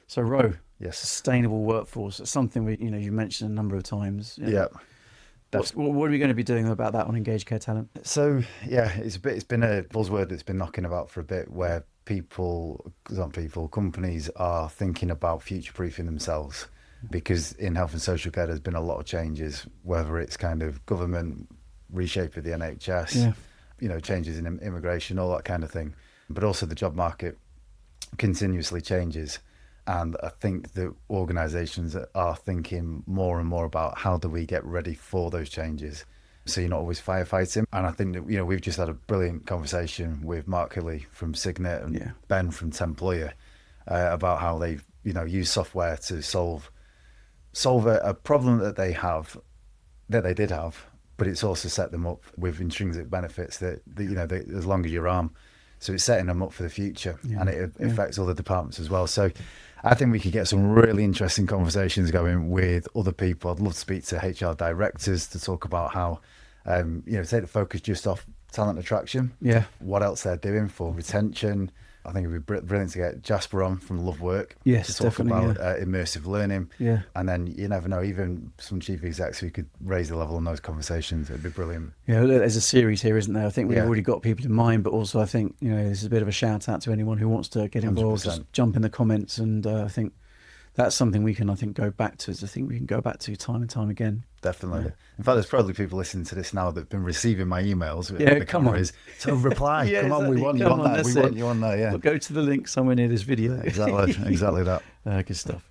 So Ro, Yes. sustainable workforce. It's something you mentioned a number of times. Yeah. What are we going to be doing about that on Engage Care Talent? So yeah, it's been a buzzword that's been knocking about for a bit, where companies are thinking about future-proofing themselves, because in health and social care there's been a lot of changes, whether it's kind of government reshape of the NHS, changes in immigration, all that kind of thing, but also the job market continuously changes. And I think that organisations are thinking more and more about how do we get ready for those changes, so you're not always firefighting. And I think that we've just had a brilliant conversation with Mark Hilly from Signet and Ben from Temployer about how they've used software to solve a problem that they did have, but it's also set them up with intrinsic benefits that as long as your arm. So it's setting them up for the future, and it affects other departments as well. So I think we could get some really interesting conversations going with other people. I'd love to speak to HR directors to talk about how, take the focus just off talent attraction. Yeah. What else they're doing for retention. I think it'd be brilliant to get Jasper on from Love Work. Yes, to talk definitely, about immersive learning. Yeah. And then you never know, even some chief execs who could raise the level on those conversations. It'd be brilliant. Yeah, there's a series here, isn't there? I think we've already got people in mind, but also I think this is a bit of a shout out to anyone who wants to get involved. 100%. Just jump in the comments, and I think that's something we can go back to. It's a thing we can go back to time and time again. Definitely. Yeah. In fact, there's probably people listening to this now that've been receiving my emails. Yeah, come on. So reply. Come on, we want you on that. We want you on there. Yeah. We'll go to the link somewhere near this video. Exactly that. Good stuff.